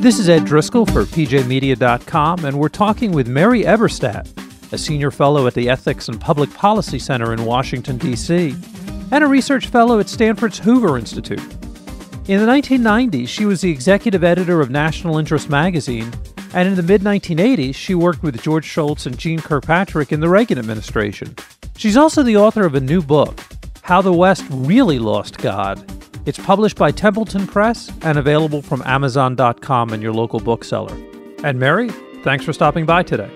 This is Ed Driscoll for PJmedia.com, and we're talking with Mary Eberstadt, a senior fellow at the Ethics and Public Policy Center in Washington, D.C., and a research fellow at Stanford's Hoover Institute. In the 1990s, she was the executive editor of National Interest magazine, and in the mid-1980s, she worked with George Shultz and Jeane Kirkpatrick in the Reagan administration. She's also the author of a new book, How the West Really Lost God. It's published by Templeton Press and available from Amazon.com and your local bookseller. And Mary, thanks for stopping by today.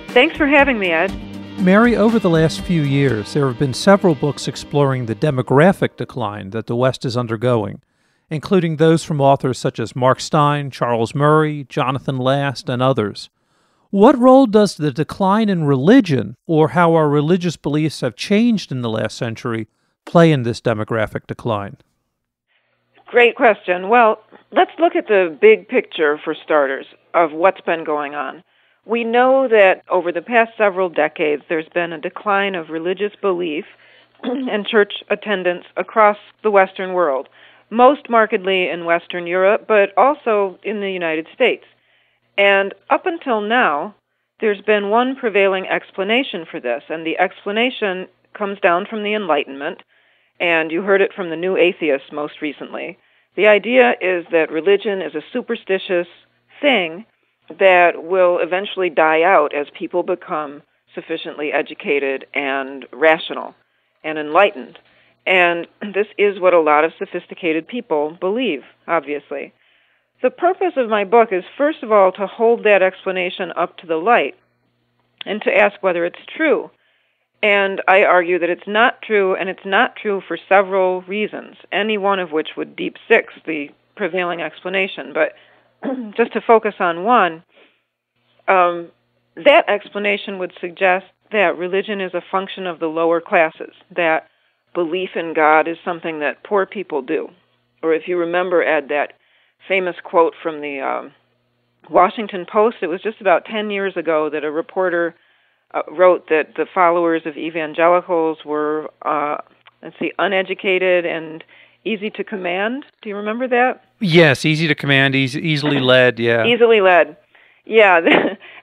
Thanks for having me, Ed. Mary, over the last few years, there have been several books exploring the demographic decline that the West is undergoing, including those from authors such as Mark Stein, Charles Murray, Jonathan Last, and others. What role does the decline in religion, or how our religious beliefs have changed in the last century, play in this demographic decline? Great question. Well, let's look at the big picture for starters of what's been going on. We know that over the past several decades, there's been a decline of religious belief and church attendance across the Western world, most markedly in Western Europe, but also in the United States. And up until now, there's been one prevailing explanation for this, and the explanation comes down from the Enlightenment, and you heard it from the New Atheists most recently. The idea is that religion is a superstitious thing that will eventually die out as people become sufficiently educated and rational and enlightened. And this is what a lot of sophisticated people believe, obviously. The purpose of my book is, first of all, to hold that explanation up to the light and to ask whether it's true. And I argue that it's not true, and it's not true for several reasons, any one of which would deep six the prevailing explanation. But just to focus on one, that explanation would suggest that religion is a function of the lower classes, that belief in God is something that poor people do. Or if you remember, Ed, that famous quote from the Washington Post, it was just about 10 years ago that a reporter wrote that the followers of evangelicals were, uneducated and easy to command. Do you remember that? Yes, easy to command, easily led, yeah. Easily led. Yeah,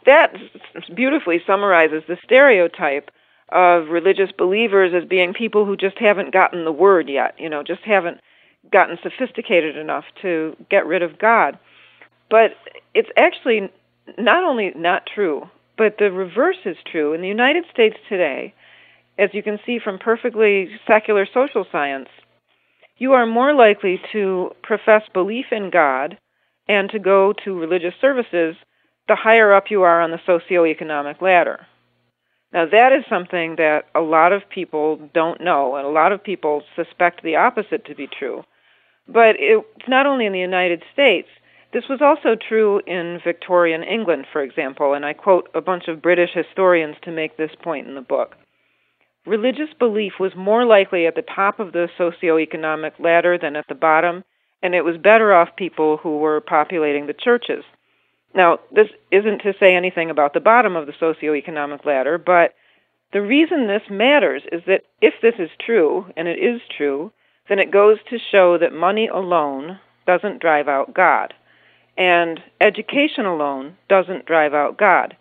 that beautifully summarizes the stereotype of religious believers as being people who just haven't gotten the word yet, just haven't gotten sophisticated enough to get rid of God. But it's actually not only not true, but the reverse is true. In the United States today, as you can see from perfectly secular social science, you are more likely to profess belief in God and to go to religious services the higher up you are on the socioeconomic ladder. Now, that is something that a lot of people don't know, and a lot of people suspect the opposite to be true. But it's not only in the United States. This was also true in Victorian England, for example, and I quote a bunch of British historians to make this point in the book. Religious belief was more likely at the top of the socioeconomic ladder than at the bottom, and it was better off people who were populating the churches. Now, this isn't to say anything about the bottom of the socioeconomic ladder, but the reason this matters is that if this is true, and it is true, then it goes to show that money alone doesn't drive out God. And education alone doesn't drive out God.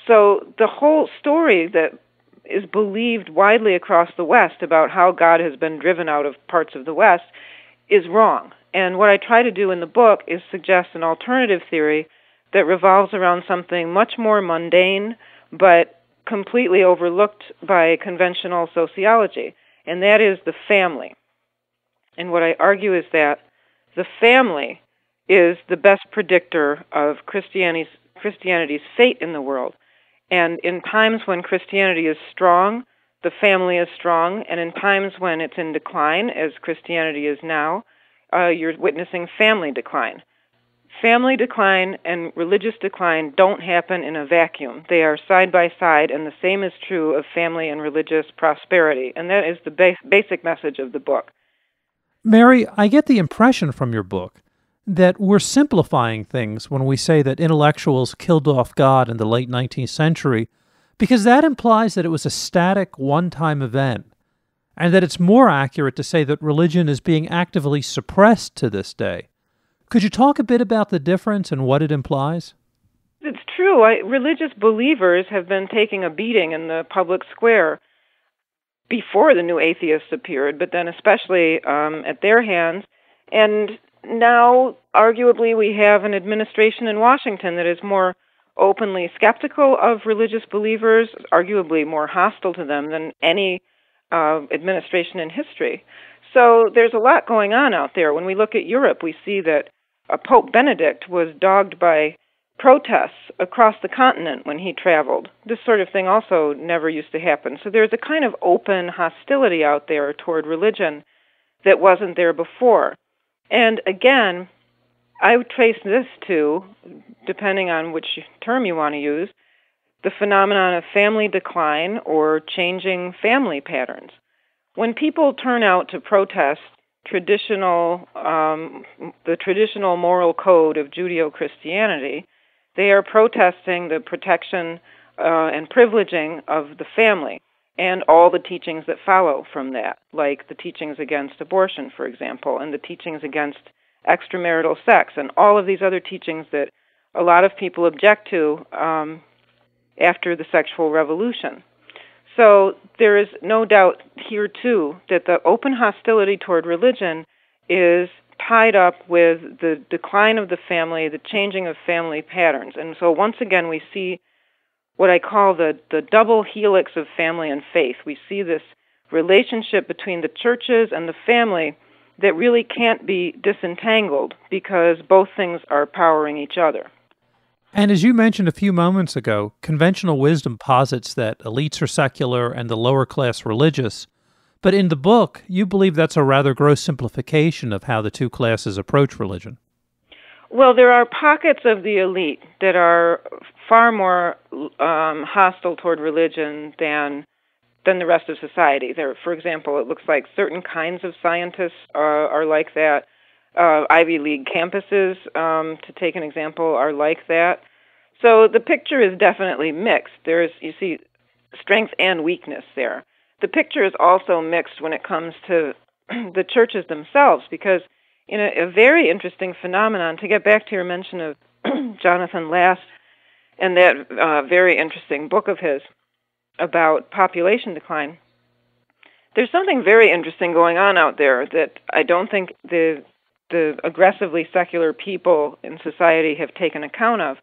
So the whole story that is believed widely across the West about how God has been driven out of parts of the West is wrong. And what I try to do in the book is suggest an alternative theory that revolves around something much more mundane but completely overlooked by conventional sociology, and that is the family. And what I argue is that the family is the best predictor of Christianity's fate in the world. And in times when Christianity is strong, the family is strong, and in times when it's in decline, as Christianity is now, you're witnessing family decline. Family decline and religious decline don't happen in a vacuum. They are side by side, and the same is true of family and religious prosperity. And that is the basic message of the book. Mary, I get the impression from your book that we're simplifying things when we say that intellectuals killed off God in the late 19th century, because that implies that it was a static, one-time event, and that it's more accurate to say that religion is being actively suppressed to this day. Could you talk a bit about the difference and what it implies? It's true. Religious believers have been taking a beating in the public square before the new atheists appeared, but then especially at their hands. And now, arguably, we have an administration in Washington that is more openly skeptical of religious believers, arguably more hostile to them than any administration in history. So there's a lot going on out there. When we look at Europe, we see that Pope Benedict was dogged by protests across the continent when he traveled. This sort of thing also never used to happen. So there's a kind of open hostility out there toward religion that wasn't there before. And again, I would trace this to, depending on which term you want to use, the phenomenon of family decline or changing family patterns. When people turn out to protest the traditional moral code of Judeo-Christianity, they are protesting the protection and privileging of the family and all the teachings that follow from that, like the teachings against abortion, for example, and the teachings against extramarital sex, and all of these other teachings that a lot of people object to after the sexual revolution. So there is no doubt here, too, that the open hostility toward religion is tied up with the decline of the family, the changing of family patterns. And so once again, we see what I call the double helix of family and faith. We see this relationship between the churches and the family that really can't be disentangled because both things are powering each other. And as you mentioned a few moments ago, conventional wisdom posits that elites are secular and the lower class religious. But in the book, you believe that's a rather gross simplification of how the two classes approach religion. Well, there are pockets of the elite that are far more hostile toward religion than the rest of society. There, for example, it looks like certain kinds of scientists are like that. Ivy League campuses, to take an example, are like that. So the picture is definitely mixed. You see strength and weakness there. The picture is also mixed when it comes to the churches themselves, because in a very interesting phenomenon, to get back to your mention of Jonathan Last and that very interesting book of his about population decline, there's something very interesting going on out there that I don't think the aggressively secular people in society have taken account of.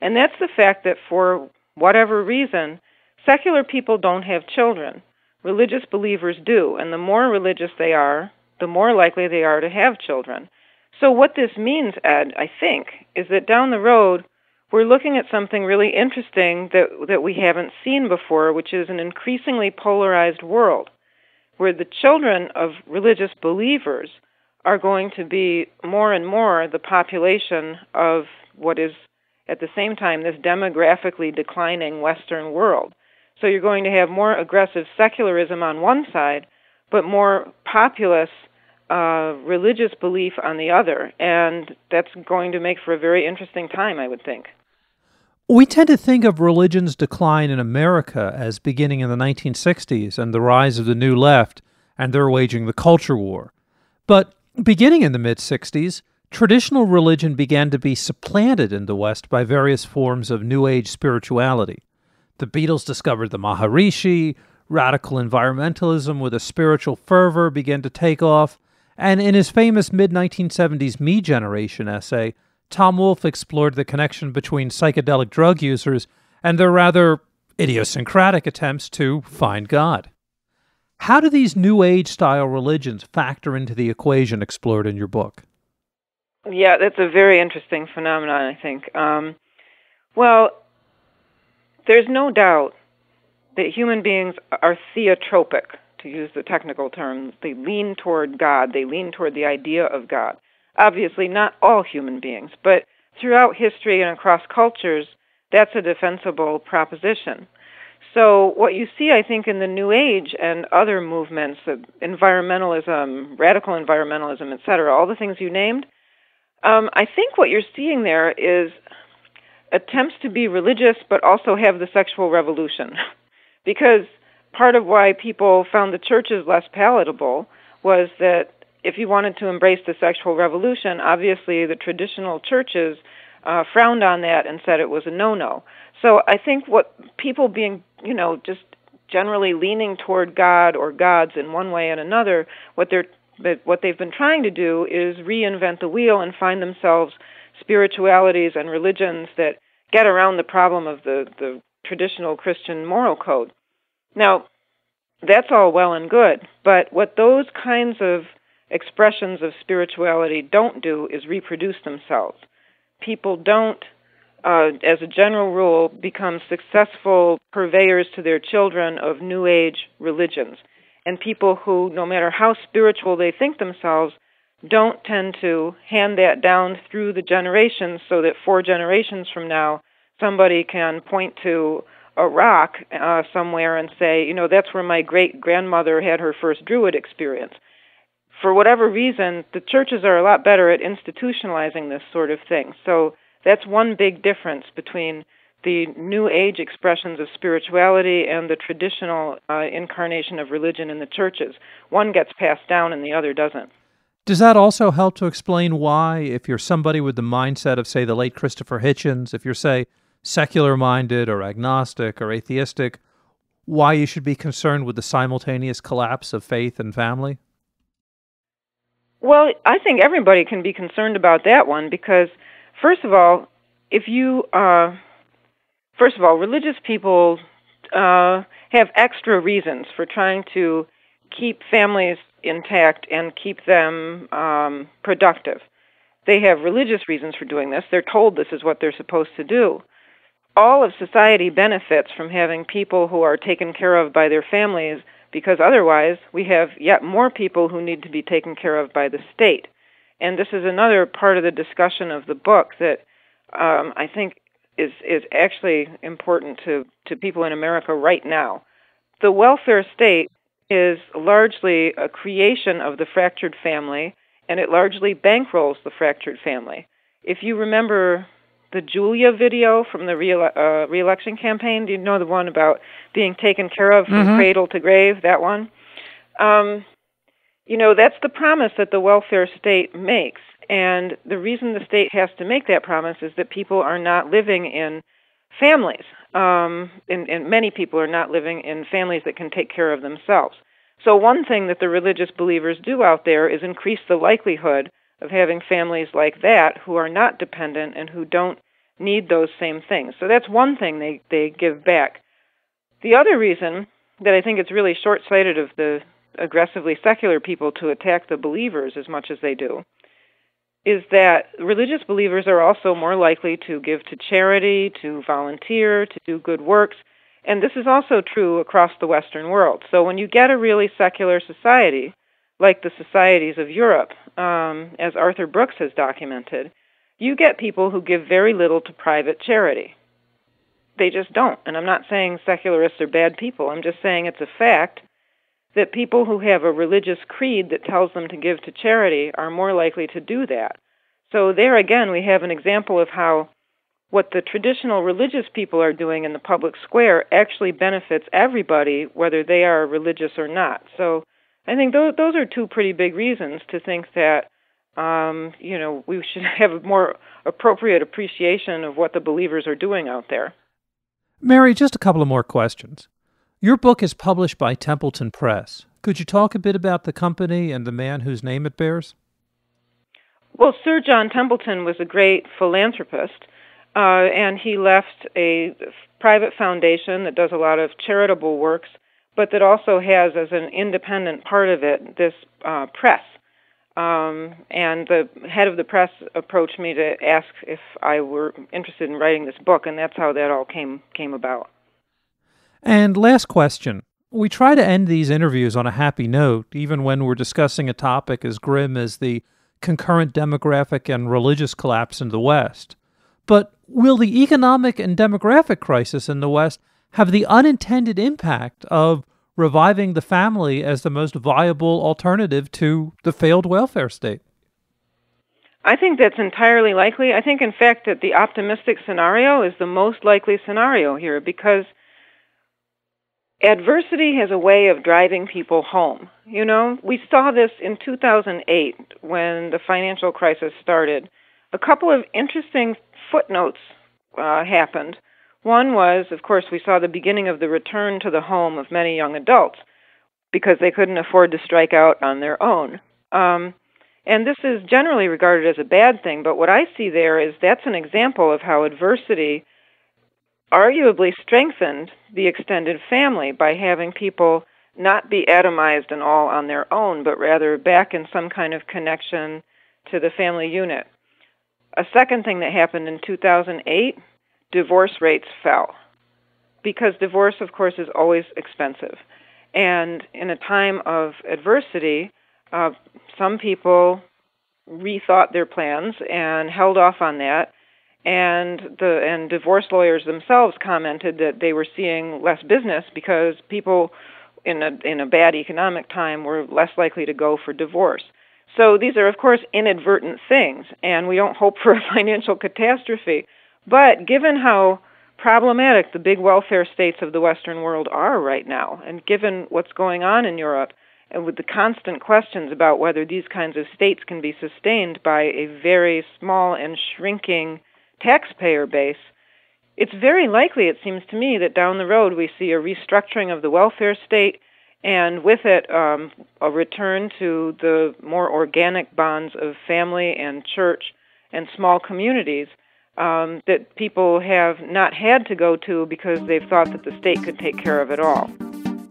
And that's the fact that for whatever reason, secular people don't have children. Religious believers do. And the more religious they are, the more likely they are to have children. So what this means, Ed, I think, is that down the road, we're looking at something really interesting that we haven't seen before, which is an increasingly polarized world, where the children of religious believers are going to be more and more the population of what is, at the same time, this demographically declining Western world. So you're going to have more aggressive secularism on one side, but more populous religious belief on the other. And that's going to make for a very interesting time, I would think. We tend to think of religion's decline in America as beginning in the 1960s and the rise of the New Left, and they're waging the culture war. But beginning in the mid-60s, traditional religion began to be supplanted in the West by various forms of New Age spirituality. The Beatles discovered the Maharishi, radical environmentalism with a spiritual fervor began to take off, and in his famous mid-1970s Me Generation essay, Tom Wolfe explored the connection between psychedelic drug users and their rather idiosyncratic attempts to find God. How do these New Age-style religions factor into the equation explored in your book? Yeah, that's a very interesting phenomenon, I think. Well, there's no doubt that human beings are theotropic, to use the technical term. They lean toward God. They lean toward the idea of God. Obviously, not all human beings, but throughout history and across cultures, that's a defensible proposition. So what you see, I think, in the New Age and other movements of environmentalism, radical environmentalism, etc., all the things you named, I think what you're seeing there is attempts to be religious but also have the sexual revolution. Because part of why people found the churches less palatable was that if you wanted to embrace the sexual revolution, obviously the traditional churches frowned on that and said it was a no-no. So I think what people being, just generally leaning toward God or gods in one way and another, what they've been trying to do is reinvent the wheel and find themselves spiritualities and religions that get around the problem of the traditional Christian moral code. Now, that's all well and good, but what those kinds of expressions of spirituality don't do is reproduce themselves. People don't, as a general rule, become successful purveyors to their children of New Age religions. And people who, no matter how spiritual they think themselves, don't tend to hand that down through the generations so that 4 generations from now, somebody can point to a rock somewhere and say, that's where my great-grandmother had her first Druid experience. For whatever reason, the churches are a lot better at institutionalizing this sort of thing. So that's one big difference between the New Age expressions of spirituality and the traditional incarnation of religion in the churches. One gets passed down and the other doesn't. Does that also help to explain why, if you're somebody with the mindset of, say, the late Christopher Hitchens, if you're, say, secular-minded or agnostic or atheistic, why you should be concerned with the simultaneous collapse of faith and family? Well, I think everybody can be concerned about that one because, first of all, religious people have extra reasons for trying to keep families intact and keep them productive. They have religious reasons for doing this. They're told this is what they're supposed to do. All of society benefits from having people who are taken care of by their families, because otherwise we have yet more people who need to be taken care of by the state. And this is another part of the discussion of the book that I think is actually important to people in America right now. The welfare state is largely a creation of the fractured family, and it largely bankrolls the fractured family. If you remember the Julia video from the re-election campaign, do you know the one about being taken care of from cradle to grave, that one? That's the promise that the welfare state makes. And the reason the state has to make that promise is that people are not living in families. And many people are not living in families that can take care of themselves. So one thing that the religious believers do out there is increase the likelihood of having families like that who are not dependent and who don't need those same things. So that's one thing they give back. The other reason that I think it's really short-sighted of the aggressively secular people to attack the believers as much as they do is that religious believers are also more likely to give to charity, to volunteer, to do good works. And this is also true across the Western world. So when you get a really secular society, like the societies of Europe, as Arthur Brooks has documented, you get people who give very little to private charity. They just don't. And I'm not saying secularists are bad people. I'm just saying it's a fact that people who have a religious creed that tells them to give to charity are more likely to do that. So there again, we have an example of how what the traditional religious people are doing in the public square actually benefits everybody, whether they are religious or not. So I think those are two pretty big reasons to think that we should have a more appropriate appreciation of what the believers are doing out there. Mary, just a couple of more questions. Your book is published by Templeton Press. Could you talk a bit about the company and the man whose name it bears? Well, Sir John Templeton was a great philanthropist, and he left a private foundation that does a lot of charitable works, but that also has as an independent part of it this press. And the head of the press approached me to ask if I were interested in writing this book, and that's how that all came about. And last question. We try to end these interviews on a happy note, even when we're discussing a topic as grim as the concurrent demographic and religious collapse in the West. But will the economic and demographic crisis in the West have the unintended impact of reviving the family as the most viable alternative to the failed welfare state? I think that's entirely likely. I think, in fact, that the optimistic scenario is the most likely scenario here because Adversity has a way of driving people home. You know, we saw this in 2008 when the financial crisis started. A couple of interesting footnotes happened. One was, of course, we saw the beginning of the return to the home of many young adults because they couldn't afford to strike out on their own. And this is generally regarded as a bad thing, but what I see there is that's an example of how adversity arguably strengthened the extended family by having people not be atomized and all on their own, but rather back in some kind of connection to the family unit. A second thing that happened in 2008, divorce rates fell. Because divorce, of course, is always expensive. And in a time of adversity, some people rethought their plans and held off on that. And divorce lawyers themselves commented that they were seeing less business because people in a bad economic time were less likely to go for divorce. So these are, of course, inadvertent things, and we don't hope for a financial catastrophe. But given how problematic the big welfare states of the Western world are right now, and given what's going on in Europe, and with the constant questions about whether these kinds of states can be sustained by a very small and shrinking taxpayer base, it's very likely, it seems to me, that down the road we see a restructuring of the welfare state, and with it a return to the more organic bonds of family and church and small communities that people have not had to go to because they've thought that the state could take care of it all.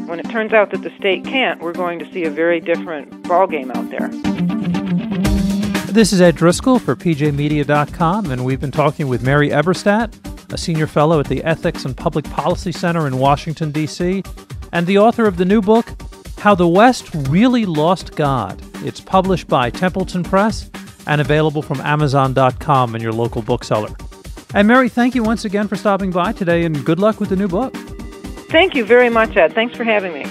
When it turns out that the state can't, we're going to see a very different ballgame out there. This is Ed Driscoll for PJmedia.com, and we've been talking with Mary Eberstadt, a senior fellow at the Ethics and Public Policy Center in Washington, D.C., and the author of the new book, How the West Really Lost God. It's published by Templeton Press and available from Amazon.com and your local bookseller. And Mary, thank you once again for stopping by today, and good luck with the new book. Thank you very much, Ed. Thanks for having me.